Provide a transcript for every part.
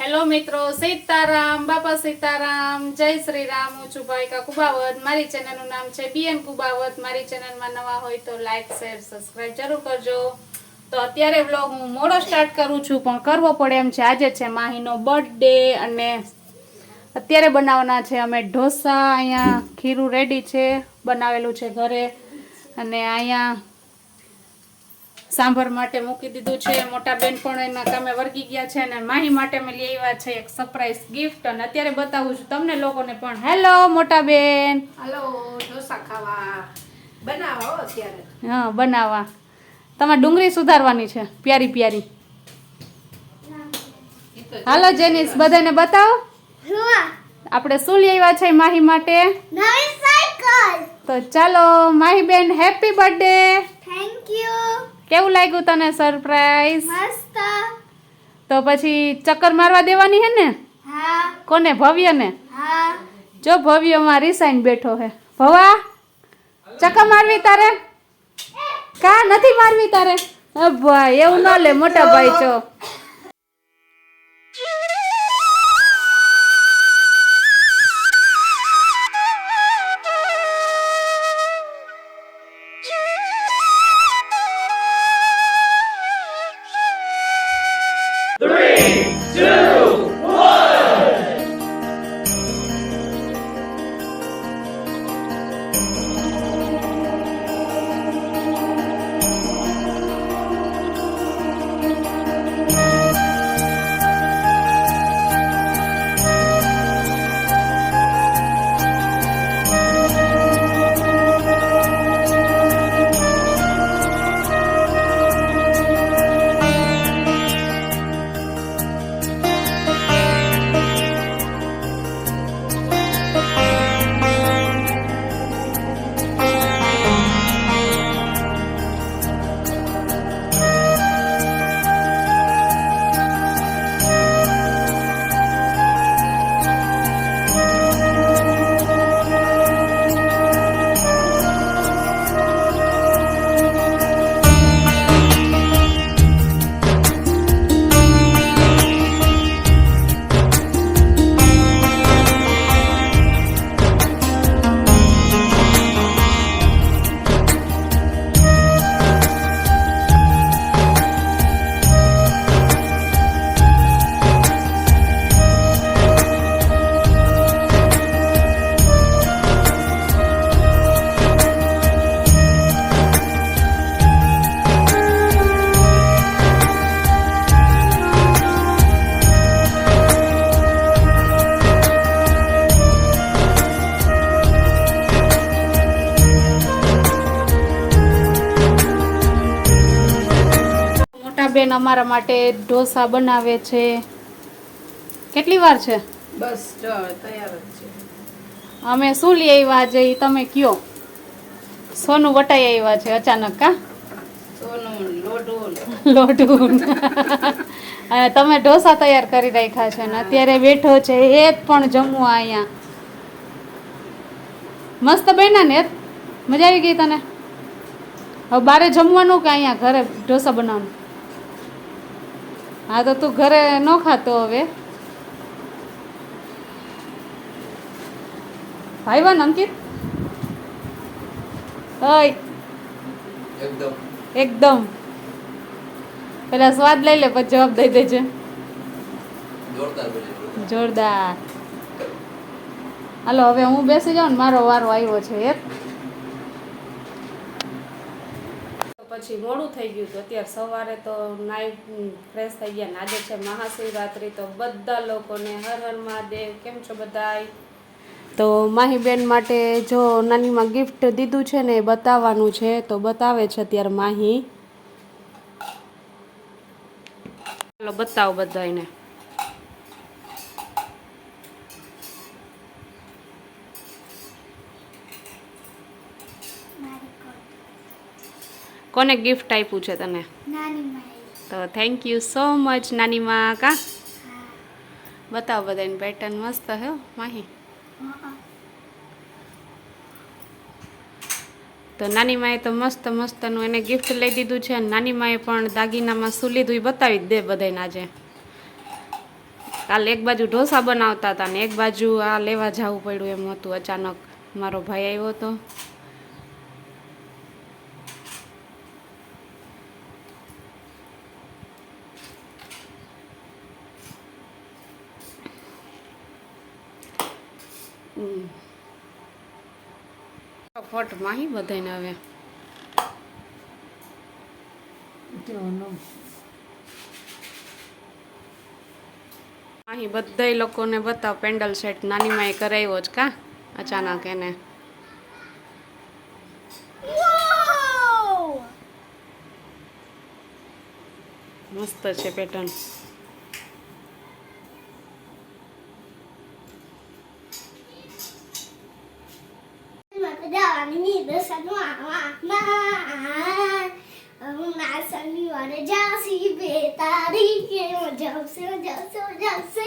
Hello મિત્રો, સીતારામ, બાપા સીતારામ, જય શ્રી રામ. હું છું ભાવિકા કુબાવત. મારી ચેનલનું નામ છે બીએન કુબાવત. મારી ચેનલમાં નવા હોય તો લાઈક શેર સબસ્ક્રાઇબ જરૂર કરજો. તો અત્યારે વ્લોગ હું મોડો સ્ટાર્ટ કરું છું, પણ કરવો પડે એમ છે. આજે છે માહીનો બર્થડે અને અત્યારે બનાવવાના છે અમે ઢોસા. અહીંયા ખીરું રેડી છે, બનાવેલું છે ઘરે. અને અહીંયા સાંભર માટે મૂકી દીધું છે. મોટા બેન પણ એના કામે વર્ગી ગયા છે અને માહી માટે મેં લઈ આવ્યા છે એક સરપ્રાઈઝ ગિફ્ટ. અને અત્યારે બતાવું છું તમને લોકોને પણ. હેલો મોટા બેન. હાલો, ઢોસા ખાવા બનાવો અત્યારે. હા, બનાવવા. તમારે ડુંગળી સુધારવાની છે પ્યારી પ્યારી. હાલો જેનિસ, બધાને બતાવો આપણે શું લઈ આવ્યા છે માહી માટે. નવી સાયકલ. તો ચાલો માહી બેન, હેપી બર્થડે. Thank you. કેવું લાગ્યું તને સરપ્રાઈઝ? મસ્ત. તો પછી ચક્કર મારવા દેવાની હે ને? હા. કોને? ભવ્યને. હા. જો ભવ્યમાં રિસાઈન બેઠો હે. ભવા, ચક્કર મારવી તારે? કા નથી મારવી તારે? ભાઈ એવું ન લે મોટા ભાઈ. ચો બેન અમારા માટે ઢોસા બનાવે છે. કેટલી વાર છે? બસ જો તૈયાર જ છે. અમે શું લઈ આવ્યા આજે ઈ તમે કયો. સોનું વટાઈ આવ્યા છે અચાનક. કા સોનું લોઢું લોઢું. અને તમે ઢોસા તૈયાર કરી રાખ્યા છે ને અત્યારે બેઠો છે એ જ પણ જમવા અહીંયા. મસ્ત બન્યા ને? મજા આવી ગઈ તને? હવે બારે જમવાનું કે અહીંયા ઘરે ઢોસા બનાવવાનું? હા તો તું ઘરે ન ખાતો હવે. ભાઈવાન અંકિત ઓય એકદમ પેલા સ્વાદ લઈ લે પછી જવાબ દઈ દેજે. જોરદાર. હાલો હવે હું બેસી જાઉં ને, મારો વારો આવ્યો છે. પછી મોડું થઈ ગયું હતું. અત્યારે સવારે તો નાઈટ ફ્રેશ થઈ ગયા ને આજે છે મહાશિવરાત્રિ. તો બધા લોકોને હર હર મહાદેવ. કેમ છો બધાય? તો માહીબેન માટે જો નાનીમાં ગિફ્ટ દીધું છે ને એ બતાવવાનું છે, તો બતાવે છે અત્યારે માહી. ચાલો બતાવો બધાને. કોને ગિફ્ટ આપ્યું છે તને? નાની માઈ. તો થેન્ક યુ સો મચ નાનીમાં. કા બતાવો બધાને. પેટર્ન મસ્ત હે માહી. તો નાની માએ તો મસ્ત મસ્તનું એને ગિફ્ટ લઈ દીધું છે અને નાની માએ પણ દાગીનામાં શું લીધું એ બતાવી જ દે બધાને આજે. કાલે એક બાજુ ઢોસા બનાવતા હતા ને એક બાજુ આ લેવા જવું પડ્યું એમ હતું. અચાનક મારો ભાઈ આવ્યો હતો. ફટ માહી બધાને હવે અહીં બધા લોકોને બતાવ પેન્ડલ સેટ નાની માએ કરાવ્યો જ કા અચાનક એને. Wow! મસ્ત છે પેટર્ન. શનિવારે જાસી બે તારીખે મજાવશે મજાવશે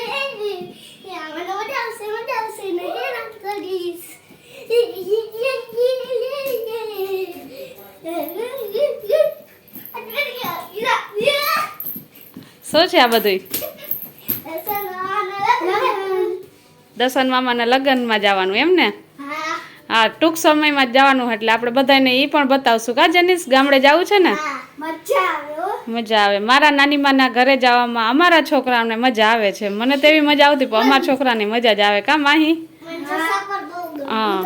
હેરાન કરીશ. શું છે આ બધું? દર્શન મામાના લગ્નમાં જવાનું એમ ને? હા, ટૂંક સમયમાં જ જવાનું એટલે આપણે બધાને એ પણ બતાવશું કા જેનિસ ગામડે જવું છે ને? મજા આવે. મારા નાની માના ઘરે જવામાં અમારા છોકરાઓને મજા આવે છે. મને તો એવી મજા આવતી પણ અમારા છોકરાને મજા જ આવે કા માહી? હા.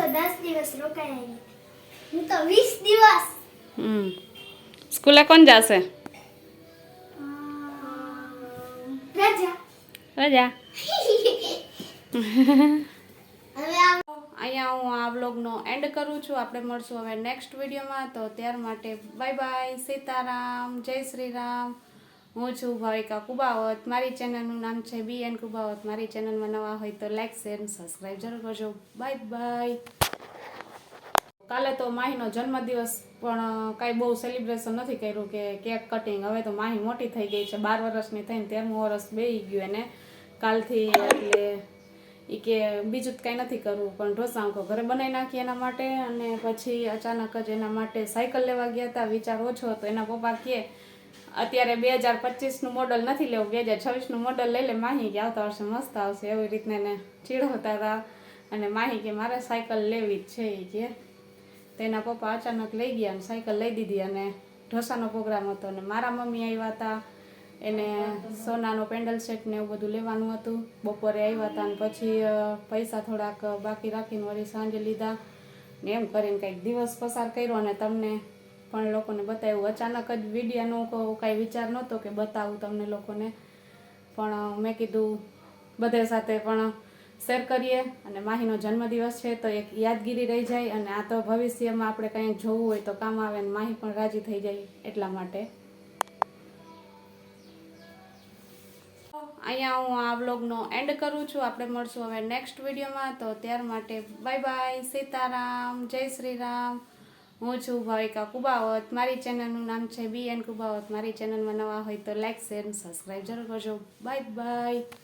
સ્કૂલે કોણ જશે? રજા. અહીંયા હું આ વ્લોગનો એન્ડ કરું છું. આપણે મળશું હવે નેક્સ્ટ વિડીયોમાં. તો ત્યાર માટે બાય બાય, સીતારામ, જય શ્રી રામ. હું છું ભાવિકા કુબાવત. મારી ચેનલનું નામ છે BN કુબાવત. મારી ચેનલમાં નવા હોય તો લાઈક શેર અને સબસ્ક્રાઈબ જરૂર કરજો. Bye bye. કાલે તો માહીનો જન્મદિવસ પણ કાંઈ બહુ સેલિબ્રેશન નથી કર્યું કે કેક કટિંગ. હવે તો માહી મોટી થઈ ગઈ છે, 12 વર્ષની થઈને 13મું વર્ષ બેસી ગયું એને કાલથી. એટલે એ કે બીજું કાંઈ નથી કરવું પણ ઢોસા હું ઘરે બનાવી નાખી એના માટે. અને પછી અચાનક જ એના માટે સાયકલ લેવા ગયા હતા. વિચાર ઓછો હતો. એના પપ્પા કહે અત્યારે 2025નું મોડલ નથી લેવું, 2026નું મોડલ લઈ લે માહી કે આવતા વર્ષે મસ્ત આવશે. એવી રીતને એને ચીડવતા હતા. અને માહી કે મારે સાયકલ લેવી જ છે એ કે. તેના પપ્પા અચાનક લઈ ગયા અને સાયકલ લઈ દીધી. અને ઢોસાનો પ્રોગ્રામ હતો અને મારા મમ્મી આવ્યા હતા. એને સોનાનો પેન્ડલ સેટ ને એવું બધું લેવાનું હતું. બપોરે આવ્યા હતા અને પછી પૈસા થોડાક બાકી રાખીને વળી સાંજે લીધા ને એમ કરીને કંઈક દિવસ પસાર કર્યો. અને તમને પણ લોકોને બતાવ્યું. અચાનક જ વિડીયોનો કાંઈ વિચાર નહોતો કે બતાવું તમને લોકોને, પણ મેં કીધું બધે સાથે પણ શેર કરીએ. અને માહીનો જન્મદિવસ છે તો એક યાદગીરી રહી જાય. અને આ તો ભવિષ્યમાં આપણે કંઈક જોવું હોય તો કામ આવે. અને માહી પણ રાજી થઈ જાય એટલા માટે. અહીંયા હું આ વ્લોગનો એન્ડ કરું છું. આપણે મળશું હવે નેક્સ્ટ વિડીયોમાં. તો ત્યાર માટે બાય બાય, સીતારામ, જય શ્રી રામ. હું છું ભાવિકા કુબાવત. મારી ચેનલનું નામ છે BN કુબાવત. મારી ચેનલમાં નવા હોય તો લાઈક શેર અને સબસ્ક્રાઈબ જરૂર કરજો. Bye bye.